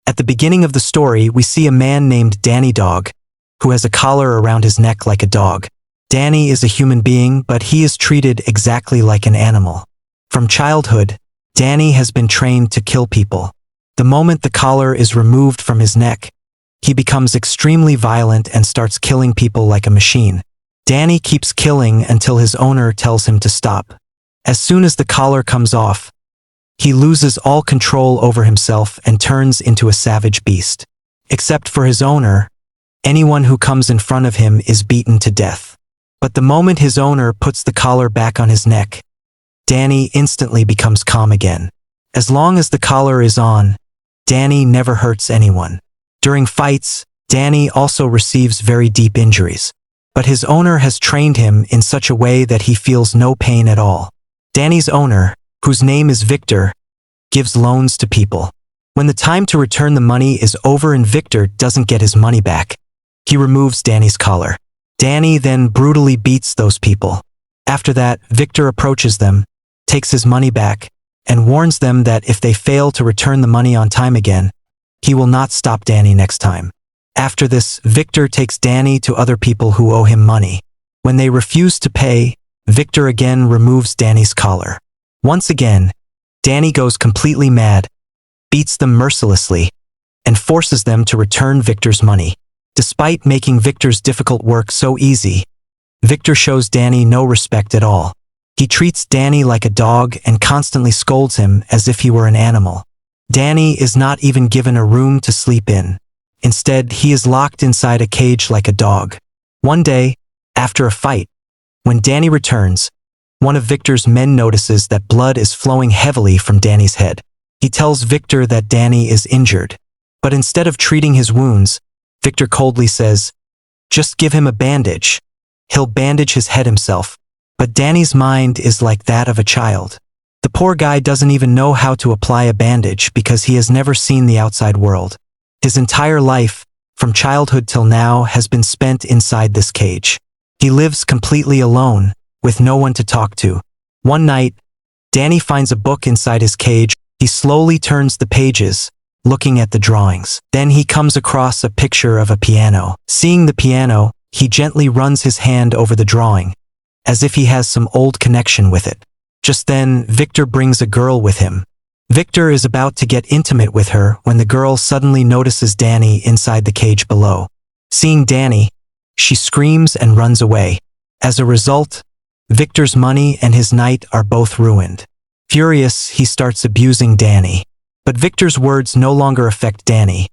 At the beginning of the story, we see a man named Danny Dog, who has a collar around his neck like a dog. Danny is a human being, but he is treated exactly like an animal. From childhood, Danny has been trained to kill people. The moment the collar is removed from his neck, he becomes extremely violent and starts killing people like a machine. Danny keeps killing until his owner tells him to stop. As soon as the collar comes off, he loses all control over himself and turns into a savage beast. Except for his owner, anyone who comes in front of him is beaten to death. But the moment his owner puts the collar back on his neck, Danny instantly becomes calm again. As long as the collar is on, Danny never hurts anyone. During fights, Danny also receives very deep injuries. But his owner has trained him in such a way that he feels no pain at all. Danny's owner, whose name is Victor, gives loans to people. When the time to return the money is over and Victor doesn't get his money back, he removes Danny's collar. Danny then brutally beats those people. After that, Victor approaches them, takes his money back, and warns them that if they fail to return the money on time again, he will not stop Danny next time. After this, Victor takes Danny to other people who owe him money. When they refuse to pay, Victor again removes Danny's collar. Once again, Danny goes completely mad, beats them mercilessly, and forces them to return Victor's money. Despite making Victor's difficult work so easy, Victor shows Danny no respect at all. He treats Danny like a dog and constantly scolds him as if he were an animal. Danny is not even given a room to sleep in. Instead, he is locked inside a cage like a dog. One day, after a fight, when Danny returns, one of Victor's men notices that blood is flowing heavily from Danny's head. He tells Victor that Danny is injured. But instead of treating his wounds, Victor coldly says, "Just give him a bandage. He'll bandage his head himself." But Danny's mind is like that of a child. The poor guy doesn't even know how to apply a bandage because he has never seen the outside world. His entire life, from childhood till now, has been spent inside this cage. He lives completely alone, with no one to talk to. One night, Danny finds a book inside his cage. He slowly turns the pages, looking at the drawings. Then he comes across a picture of a piano. Seeing the piano, he gently runs his hand over the drawing, as if he has some old connection with it. Just then, Victor brings a girl with him. Victor is about to get intimate with her when the girl suddenly notices Danny inside the cage below. Seeing Danny, she screams and runs away. As a result, Victor's money and his night are both ruined. Furious, he starts abusing Danny. But Victor's words no longer affect Danny,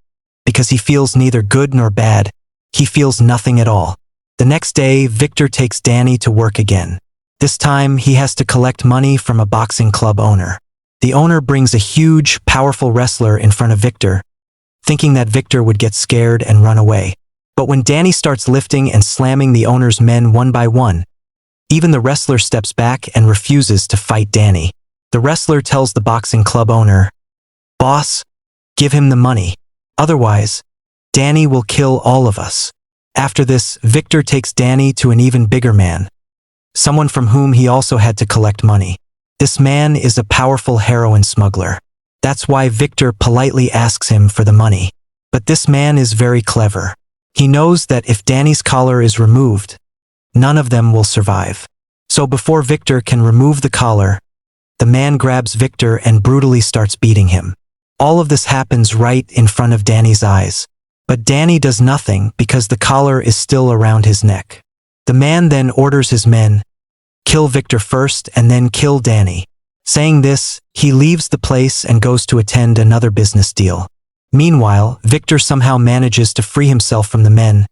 because he feels neither good nor bad. He feels nothing at all. The next day, Victor takes Danny to work again. This time, he has to collect money from a boxing club owner. The owner brings a huge, powerful wrestler in front of Victor, thinking that Victor would get scared and run away. But when Danny starts lifting and slamming the owner's men one by one, even the wrestler steps back and refuses to fight Danny. The wrestler tells the boxing club owner, "Boss, give him the money. Otherwise, Danny will kill all of us." After this, Victor takes Danny to an even bigger man, someone from whom he also had to collect money. This man is a powerful heroin smuggler. That's why Victor politely asks him for the money. But this man is very clever. He knows that if Danny's collar is removed, none of them will survive. So before Victor can remove the collar, the man grabs Victor and brutally starts beating him. All of this happens right in front of Danny's eyes. But Danny does nothing because the collar is still around his neck. The man then orders his men, "Kill Victor first and then kill Danny." Saying this, he leaves the place and goes to attend another business deal. Meanwhile, Victor somehow manages to free himself from the men,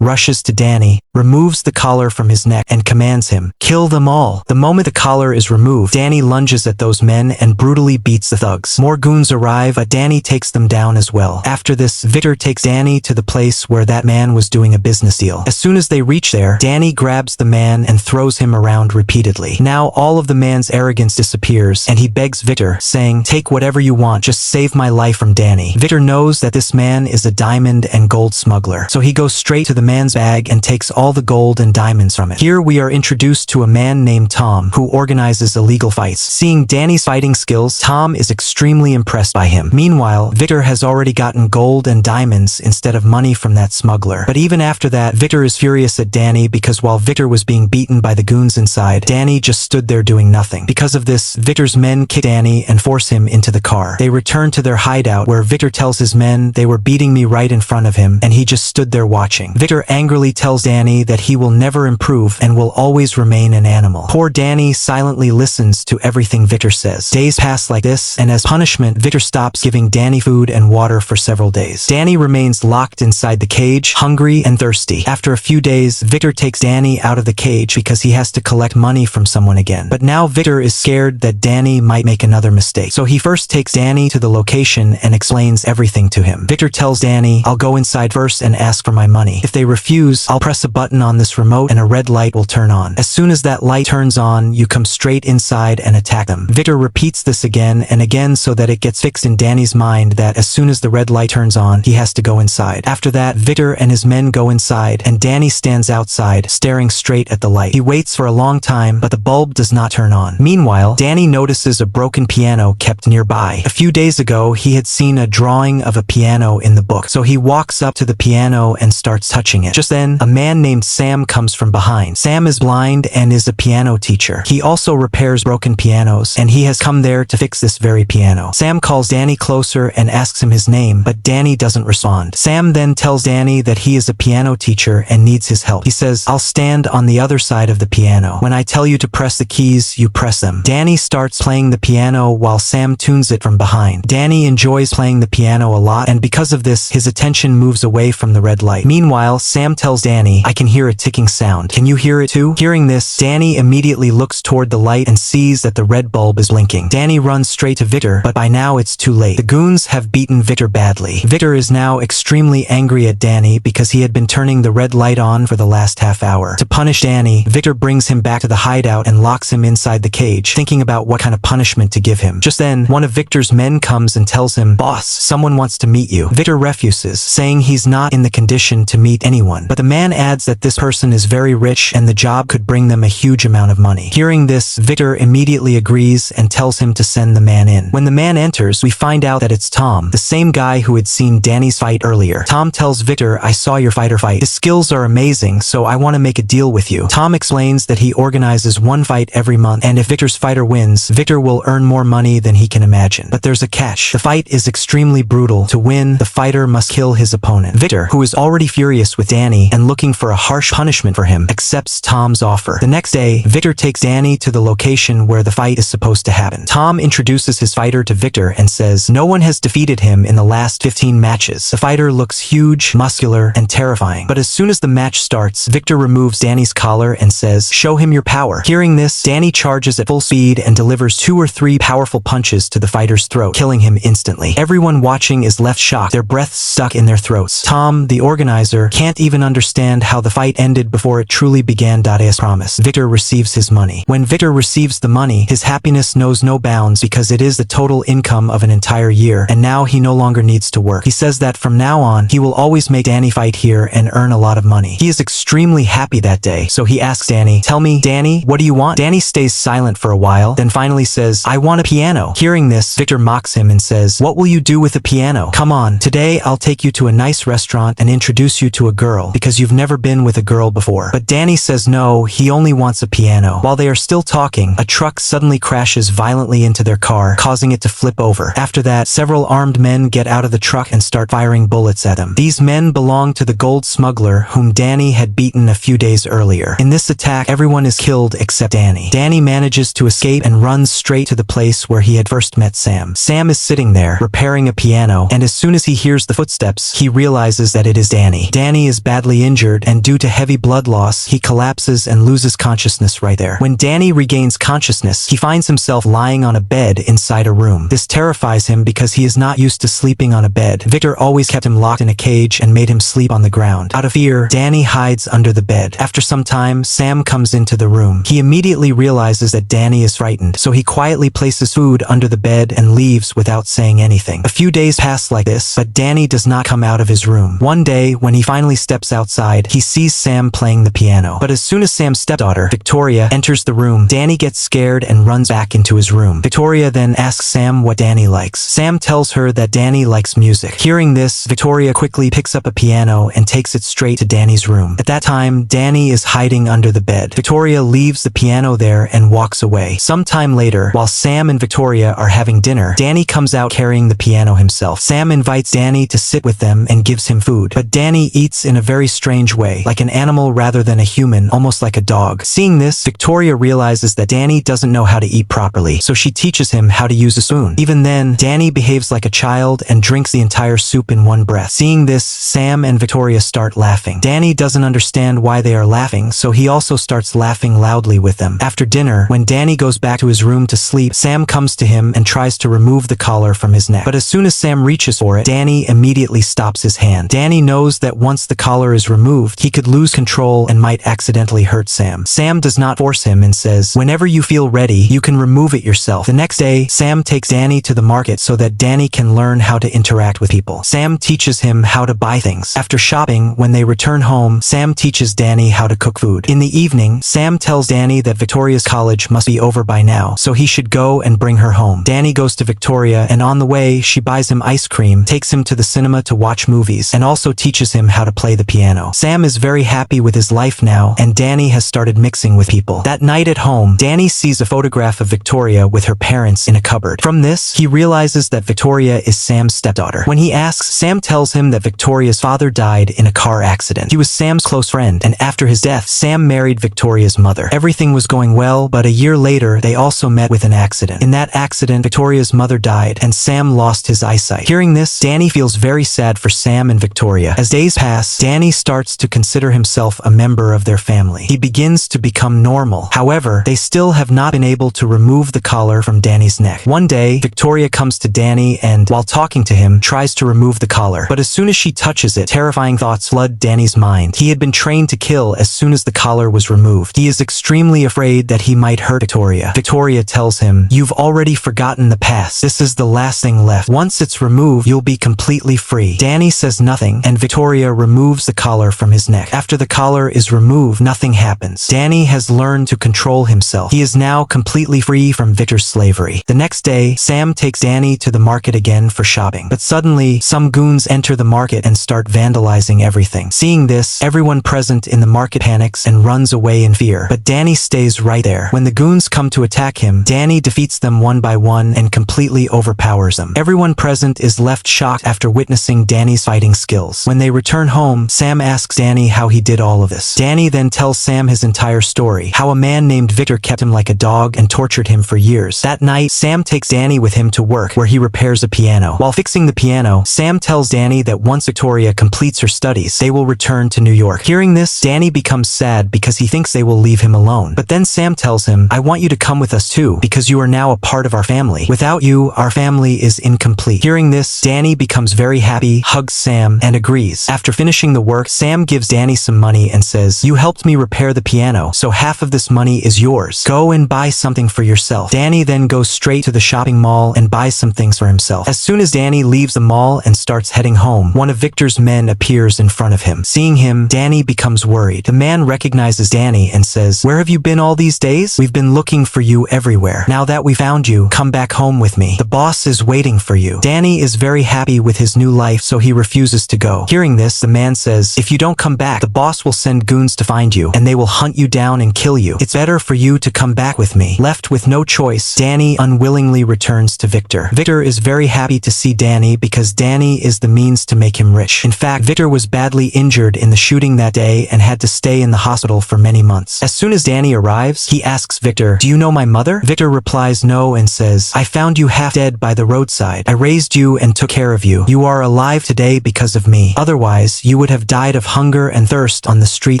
rushes to Danny, removes the collar from his neck, and commands him, "Kill them all." The moment the collar is removed, Danny lunges at those men and brutally beats the thugs. More goons arrive, but Danny takes them down as well. After this, Victor takes Danny to the place where that man was doing a business deal. As soon as they reach there, Danny grabs the man and throws him around repeatedly. Now all of the man's arrogance disappears, and he begs Victor, saying, "Take whatever you want, just save my life from Danny." Victor knows that this man is a diamond and gold smuggler, so he goes straight to the man's bag and takes all the gold and diamonds from it. Here we are introduced to a man named Tom who organizes illegal fights. Seeing Danny's fighting skills, Tom is extremely impressed by him. Meanwhile, Victor has already gotten gold and diamonds instead of money from that smuggler. But even after that, Victor is furious at Danny because while Victor was being beaten by the goons inside, Danny just stood there doing nothing. Because of this, Victor's men kick Danny and force him into the car. They return to their hideout where Victor tells his men they were beating me right in front of him and he just stood there watching. Victor angrily tells Danny that he will never improve and will always remain an animal. Poor Danny silently listens to everything Victor says. Days pass like this, and as punishment, Victor stops giving Danny food and water for several days. Danny remains locked inside the cage, hungry and thirsty. After a few days, Victor takes Danny out of the cage because he has to collect money from someone again. But now Victor is scared that Danny might make another mistake. So he first takes Danny to the location and explains everything to him. Victor tells Danny, "I'll go inside first and ask for my money. If they refuse, I'll press a button on this remote and a red light will turn on. As soon as that light turns on, you come straight inside and attack them." Victor repeats this again and again so that it gets fixed in Danny's mind that as soon as the red light turns on, he has to go inside. After that, Victor and his men go inside and Danny stands outside, staring straight at the light. He waits for a long time, but the bulb does not turn on. Meanwhile, Danny notices a broken piano kept nearby. A few days ago, he had seen a drawing of a piano in the book, so he walks up to the piano and starts touching it. Just then, a man named Sam comes from behind. Sam is blind and is a piano teacher. He also repairs broken pianos, and he has come there to fix this very piano. Sam calls Danny closer and asks him his name, but Danny doesn't respond. Sam then tells Danny that he is a piano teacher and needs his help. He says, "I'll stand on the other side of the piano. When I tell you to press the keys, you press them." Danny starts playing the piano while Sam tunes it from behind. Danny enjoys playing the piano a lot, and because of this, his attention moves away from the red light. Meanwhile, Sam tells Danny, "I can hear a ticking sound. Can you hear it too?" Hearing this, Danny immediately looks toward the light and sees that the red bulb is blinking. Danny runs straight to Victor, but by now it's too late. The goons have beaten Victor badly. Victor is now extremely angry at Danny because he had been turning the red light on for the last half hour. To punish Danny, Victor brings him back to the hideout and locks him inside the cage, thinking about what kind of punishment to give him. Just then, one of Victor's men comes and tells him, "Boss, someone wants to meet you." Victor refuses, saying he's not in the condition to meet anyone. But the man adds that this person is very rich and the job could bring them a huge amount of money. Hearing this, Victor immediately agrees and tells him to send the man in. When the man enters, we find out that it's Tom, the same guy who had seen Danny's fight earlier. Tom tells Victor, "I saw your fighter fight. His skills are amazing, so I want to make a deal with you." Tom explains that he organizes one fight every month, and if Victor's fighter wins, Victor will earn more money than he can imagine. But there's a catch. The fight is extremely brutal. To win, the fighter must kill his opponent. Victor, who is already furious with Danny and looking for a harsh punishment for him, accepts Tom's offer. The next day, Victor takes Danny to the location where the fight is supposed to happen. Tom introduces his fighter to Victor and says no one has defeated him in the last 15 matches. The fighter looks huge, muscular, and terrifying. But as soon as the match starts, Victor removes Danny's collar and says, "Show him your power." Hearing this, Danny charges at full speed and delivers 2 or 3 powerful punches to the fighter's throat, killing him instantly. Everyone watching is left shocked, their breaths stuck in their throats. Tom, the organizer, can't even understand how the fight ended before it truly began. As promised, Victor receives his money. When Victor receives the money, his happiness knows no bounds because it is the total income of an entire year, and now he no longer needs to work. He says that from now on, he will always make Danny fight here and earn a lot of money. He is extremely happy that day, so he asks Danny, "Tell me, Danny, what do you want?" Danny stays silent for a while, then finally says, "I want a piano." Hearing this, Victor mocks him and says, "What will you do with a piano? Come on, today I'll take you to a nice restaurant and introduce you to a girl because you've never been with a girl before." But Danny says no, he only wants a piano. While they are still talking, a truck suddenly crashes violently into their car, causing it to flip over. After that, several armed men get out of the truck and start firing bullets at them. These men belong to the gold smuggler whom Danny had beaten a few days earlier. In this attack, everyone is killed except Danny. Danny manages to escape and runs straight to the place where he had first met Sam. Sam is sitting there, repairing a piano, and as soon as he hears the footsteps, he realizes that it is Danny. Danny is badly injured, and due to heavy blood loss, he collapses and loses consciousness right there. When Danny regains consciousness, he finds himself lying on a bed inside a room. This terrifies him because he is not used to sleeping on a bed. Victor always kept him locked in a cage and made him sleep on the ground. Out of fear, Danny hides under the bed. After some time, Sam comes into the room. He immediately realizes that Danny is frightened, so he quietly places food under the bed and leaves without saying anything. A few days pass like this, but Danny does not come out of his room. One day, when he finally steps outside, he sees Sam playing the piano. But as soon as Sam's stepdaughter, Victoria, enters the room, Danny gets scared and runs back into his room. Victoria then asks Sam what Danny likes. Sam tells her that Danny likes music. Hearing this, Victoria quickly picks up a piano and takes it straight to Danny's room. At that time, Danny is hiding under the bed. Victoria leaves the piano there and walks away. Sometime later, while Sam and Victoria are having dinner, Danny comes out carrying the piano himself. Sam invites Danny to sit with them and gives him food. But Danny eats in a very strange way, like an animal rather than a human, almost like a dog. Seeing this, Victoria realizes that Danny doesn't know how to eat properly, so she teaches him how to use a spoon. Even then, Danny behaves like a child and drinks the entire soup in one breath. Seeing this, Sam and Victoria start laughing. Danny doesn't understand why they are laughing, so he also starts laughing loudly with them. After dinner, when Danny goes back to his room to sleep, Sam comes to him and tries to remove the collar from his neck. But as soon as Sam reaches for it, Danny immediately stops his hand. Danny knows that once the collar is removed, he could lose control and might accidentally hurt Sam. Sam does not force him and says, "Whenever you feel ready, you can remove it yourself." The next day, Sam takes Danny to the market so that Danny can learn how to interact with people. Sam teaches him how to buy things. After shopping, when they return home, Sam teaches Danny how to cook food. In the evening, Sam tells Danny that Victoria's college must be over by now, so he should go and bring her home. Danny goes to Victoria, and on the way, she buys him ice cream, takes him to the cinema to watch movies, and also teaches him how to play the piano. Sam is very happy with his life now, and Danny has started mixing with people. That night at home, Danny sees a photograph of Victoria with her parents in a cupboard. From this, he realizes that Victoria is Sam's stepdaughter. When he asks, Sam tells him that Victoria's father died in a car accident. He was Sam's close friend, and after his death, Sam married Victoria's mother. Everything was going well, but a year later, they also met with an accident. In that accident, Victoria's mother died, and Sam lost his eyesight. Hearing this, Danny feels very sad for Sam and Victoria. As days pass, Danny starts to consider himself a member of their family. He begins to become normal. However, they still have not been able to remove the collar from Danny's neck. One day, Victoria comes to Danny and, while talking to him, tries to remove the collar. But as soon as she touches it, terrifying thoughts flood Danny's mind. He had been trained to kill as soon as the collar was removed. He is extremely afraid that he might hurt Victoria. Victoria tells him, "You've already forgotten the past. This is the last thing left. Once it's removed, you'll be completely free." Danny says nothing, and Victoria removes the collar from his neck. After the collar is removed, nothing happens. Danny has learned to control himself. He is now completely free from Victor's slavery. The next day, Sam takes Danny to the market again for shopping. But suddenly, some goons enter the market and start vandalizing everything. Seeing this, everyone present in the market panics and runs away in fear. But Danny stays right there. When the goons come to attack him, Danny defeats them one by one and completely overpowers them. Everyone present is left shocked after witnessing Danny's fighting skills. When they return home, Sam asks Danny how he did all of this. Danny then tells Sam his entire story, how a man named Victor kept him like a dog and tortured him for years. That night, Sam takes Danny with him to work, where he repairs a piano. While fixing the piano, Sam tells Danny that once Victoria completes her studies, they will return to New York. Hearing this, Danny becomes sad because he thinks they will leave him alone. But then Sam tells him, "I want you to come with us too, because you are now a part of our family. Without you, our family is incomplete." Hearing this, Danny becomes very happy, hugs Sam, and agrees. After finishing the work, Sam gives Danny some money and says, "You helped me repair the piano, so half of this money is yours. Go and buy something for yourself." Danny then goes straight to the shopping mall and buys some things for himself. As soon as Danny leaves the mall and starts heading home, one of Victor's men appears in front of him. Seeing him, Danny becomes worried. The man recognizes Danny and says, "Where have you been all these days? We've been looking for you everywhere. Now that we found you, come back home with me. The boss is waiting for you." Danny is very happy with his new life, so he refuses to go. Hearing this, the man says, "If you don't come back, the boss will send goons to find you, and they will hunt you down and kill you. It's better for you to come back with me." Left with no choice, Danny unwillingly returns to Victor. Victor is very happy to see Danny because Danny is the means to make him rich. In fact, Victor was badly injured in the shooting that day and had to stay in the hospital for many months. As soon as Danny arrives, he asks Victor, "Do you know my mother?" Victor replies no and says, "I found you half dead by the roadside. I raised you and took care of you. You are alive today because of me. Otherwise, you would have died of hunger and thirst on the street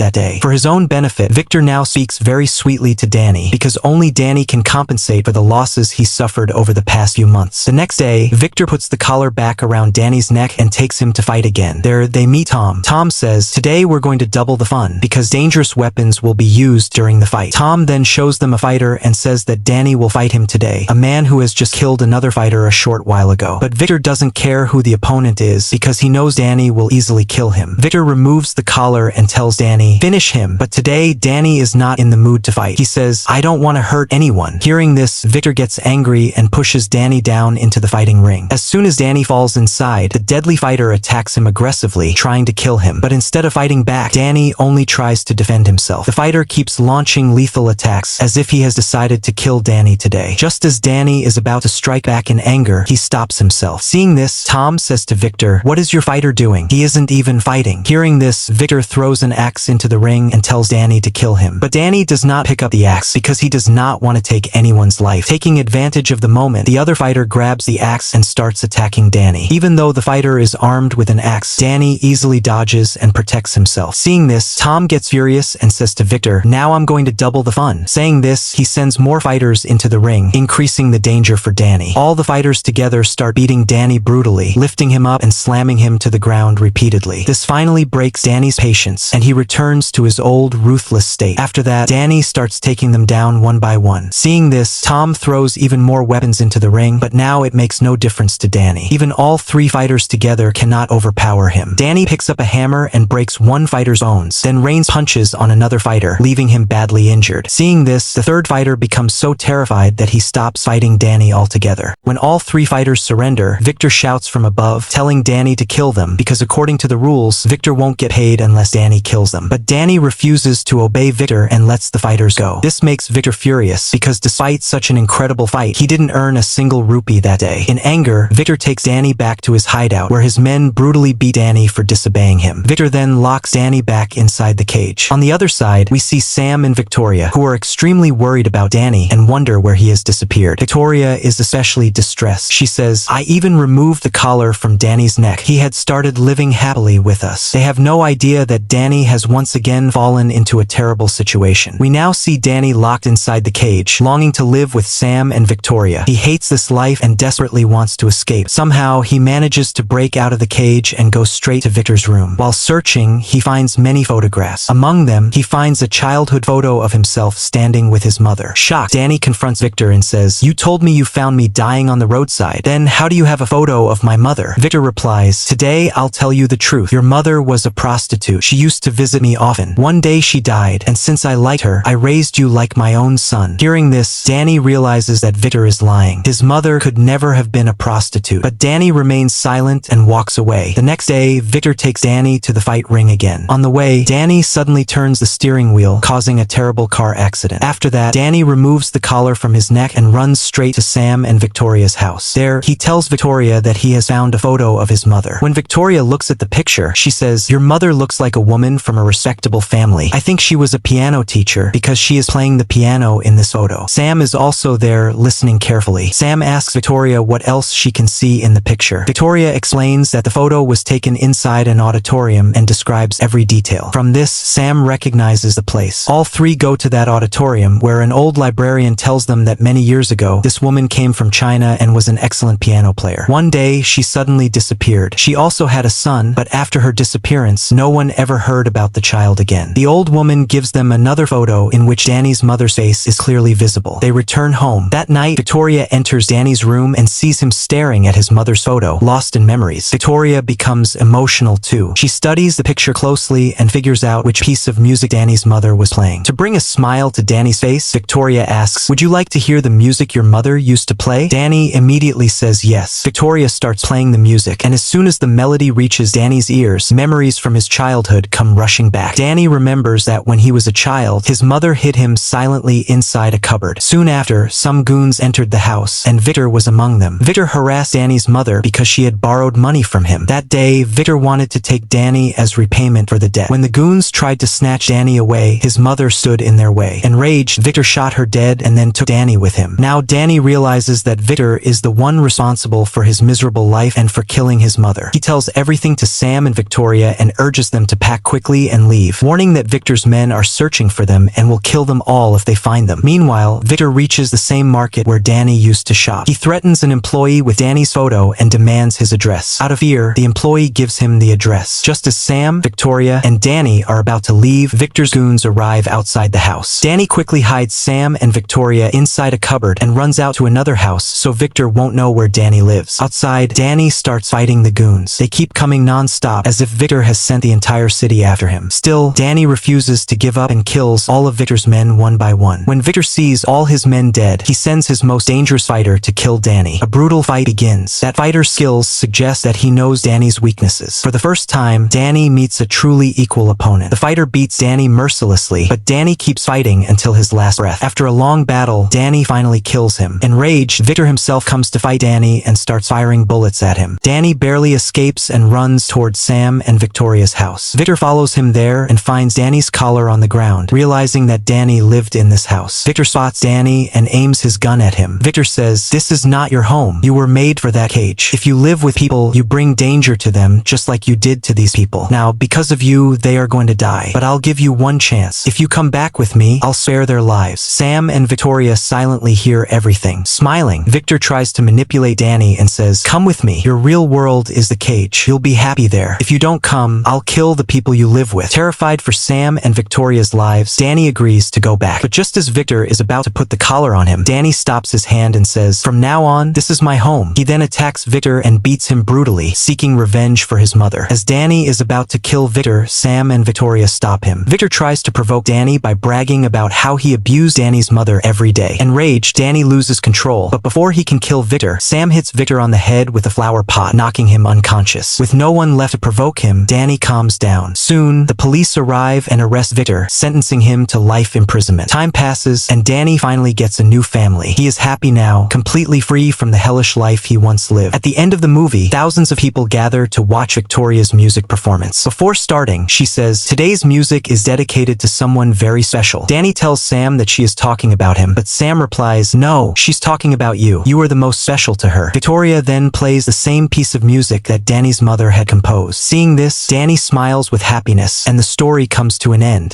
that day." For his own benefit, Victor now speaks very sweetly to Danny because only Danny can compensate for the losses he suffered over the past few months. The next day, Victor puts the collar back around Danny's neck and takes him to fight again. There, they meet Tom. Tom says, "Today we're going to double the fun because dangerous weapons will be used during the fight." Tom then shows them a fighter and says that Danny will fight him today, a man who has just killed another fighter a short while ago. But Victor doesn't care who the opponent is because he knows Danny will easily kill him. him. Victor removes the collar and tells Danny, "Finish him." But today, Danny is not in the mood to fight. He says, "I don't want to hurt anyone." Hearing this, Victor gets angry and pushes Danny down into the fighting ring. As soon as Danny falls inside, the deadly fighter attacks him aggressively, trying to kill him. But instead of fighting back, Danny only tries to defend himself. The fighter keeps launching lethal attacks as if he has decided to kill Danny today. Just as Danny is about to strike back in anger, he stops himself. Seeing this, Tom says to Victor, "What is your fighter doing? He isn't even fighting." Hearing this, Victor throws an axe into the ring and tells Danny to kill him. But Danny does not pick up the axe because he does not want to take anyone's life. Taking advantage of the moment, the other fighter grabs the axe and starts attacking Danny. Even though the fighter is armed with an axe, Danny easily dodges and protects himself. Seeing this, Tom gets furious and says to Victor, "Now I'm going to double the fun." Saying this, he sends more fighters into the ring, increasing the danger for Danny. All the fighters together start beating Danny brutally, lifting him up and slamming him to the ground repeatedly. This finally breaks Danny's patience, and he returns to his old ruthless state. After that, Danny starts taking them down one by one. Seeing this, Tom throws even more weapons into the ring, but now it makes no difference to Danny. Even all three fighters together cannot overpower him. Danny picks up a hammer and breaks one fighter's bones, then rains punches on another fighter, leaving him badly injured. Seeing this, the third fighter becomes so terrified that he stops fighting Danny altogether. When all three fighters surrender, Victor shouts from above, telling Danny to kill them because according to the rules, Victor won't get paid unless Danny kills them. But Danny refuses to obey Victor and lets the fighters go. This makes Victor furious because despite such an incredible fight, he didn't earn a single rupee that day. In anger, Victor takes Danny back to his hideout where his men brutally beat Danny for disobeying him. Victor then locks Danny back inside the cage. On the other side, we see Sam and Victoria, who are extremely worried about Danny and wonder where he has disappeared. Victoria is especially distressed. She says, "I even removed the collar from Danny's neck. He had started living happily with us." They have no idea that Danny has once again fallen into a terrible situation. We now see Danny locked inside the cage, longing to live with Sam and Victoria. He hates this life and desperately wants to escape. Somehow, he manages to break out of the cage and go straight to Victor's room. While searching, he finds many photographs. Among them, he finds a childhood photo of himself standing with his mother. Shocked, Danny confronts Victor and says, "You told me you found me dying on the roadside. Then how do you have a photo of my mother?" Victor replies, "Today I'll tell you the truth. Your mother was a prostitute. She used to visit me often. One day she died, and since I liked her, I raised you like my own son." Hearing this, Danny realizes that Victor is lying. His mother could never have been a prostitute. But Danny remains silent and walks away. The next day, Victor takes Danny to the fight ring again. On the way, Danny suddenly turns the steering wheel, causing a terrible car accident. After that, Danny removes the collar from his neck and runs straight to Sam and Victoria's house. There, he tells Victoria that he has found a photo of his mother. When Victoria looks at the picture, she says, "Your mother looks like a woman from a respectable family. I think she was a piano teacher because she is playing the piano in this photo." Sam is also there listening carefully. Sam asks Victoria what else she can see in the picture. Victoria explains that the photo was taken inside an auditorium and describes every detail. From this, Sam recognizes the place. All three go to that auditorium where an old librarian tells them that many years ago, this woman came from China and was an excellent piano player. One day, she suddenly disappeared. She also had a son, but after her disappearance, no one ever heard about the child again. The old woman gives them another photo in which Danny's mother's face is clearly visible. They return home. That night, Victoria enters Danny's room and sees him staring at his mother's photo, lost in memories. Victoria becomes emotional too. She studies the picture closely and figures out which piece of music Danny's mother was playing. To bring a smile to Danny's face, Victoria asks, "Would you like to hear the music your mother used to play?" Danny immediately says yes. Victoria starts playing the music, and as soon as the melody reaches Danny's ears, memories from his childhood come rushing back. Danny remembers that when he was a child, his mother hid him silently inside a cupboard. Soon after, some goons entered the house, and Victor was among them. Victor harassed Danny's mother because she had borrowed money from him. That day, Victor wanted to take Danny as repayment for the debt. When the goons tried to snatch Danny away, his mother stood in their way. Enraged, Victor shot her dead and then took Danny with him. Now Danny realizes that Victor is the one responsible for his miserable life and for killing his mother. He tells everything to Sam and Victoria and urges them to pack quickly and leave, warning that Victor's men are searching for them and will kill them all if they find them. Meanwhile, Victor reaches the same market where Danny used to shop. He threatens an employee with Danny's photo and demands his address. Out of fear, the employee gives him the address. Just as Sam, Victoria, and Danny are about to leave, Victor's goons arrive outside the house. Danny quickly hides Sam and Victoria inside a cupboard and runs out to another house so Victor won't know where Danny lives. Outside, Danny starts fighting the goons. They keep coming non-stop as if Victor has sent the entire city after him. Still, Danny refuses to give up and kills all of Victor's men one by one. When Victor sees all his men dead, he sends his most dangerous fighter to kill Danny. A brutal fight begins. That fighter's skills suggest that he knows Danny's weaknesses. For the first time, Danny meets a truly equal opponent. The fighter beats Danny mercilessly, but Danny keeps fighting until his last breath. After a long battle, Danny finally kills him. Enraged, Victor himself comes to fight Danny and starts firing bullets at him. Danny barely escapes and runs towards Sam and Victoria's house. Victor follows him there and finds Danny's collar on the ground, realizing that Danny lived in this house. Victor spots Danny and aims his gun at him. Victor says, "This is not your home. You were made for that cage. If you live with people, you bring danger to them just like you did to these people. Now, because of you, they are going to die. But I'll give you one chance. If you come back with me, I'll spare their lives." Sam and Victoria silently hear everything. Smiling, Victor tries to manipulate Danny and says, "Come with me. Your real world is the cage. You'll be happy there. If you don't come, I'll kill the people you live with." Terrified for Sam and Victoria's lives, Danny agrees to go back. But just as Victor is about to put the collar on him, Danny stops his hand and says, "From now on, this is my home." He then attacks Victor and beats him brutally, seeking revenge for his mother. As Danny is about to kill Victor, Sam and Victoria stop him. Victor tries to provoke Danny by bragging about how he abused Danny's mother every day. Enraged, Danny loses control, but before he can kill Victor, Sam hits Victor on the head with a flower pot, knocking him unconscious. With no one left to provoke him, Danny calms down. Soon, the police arrive and arrest Victor, sentencing him to life imprisonment. Time passes, and Danny finally gets a new family. He is happy now, completely free from the hellish life he once lived. At the end of the movie, thousands of people gather to watch Victoria's music performance. Before starting, she says, "Today's music is dedicated to someone very special." Danny tells Sam that she is talking about him, but Sam replies, "No, she's talking about you. You are the most special to her." Victoria then plays the same piece of music that Danny's mother had composed. Seeing this, Danny smiles with happiness, and the story comes to an end.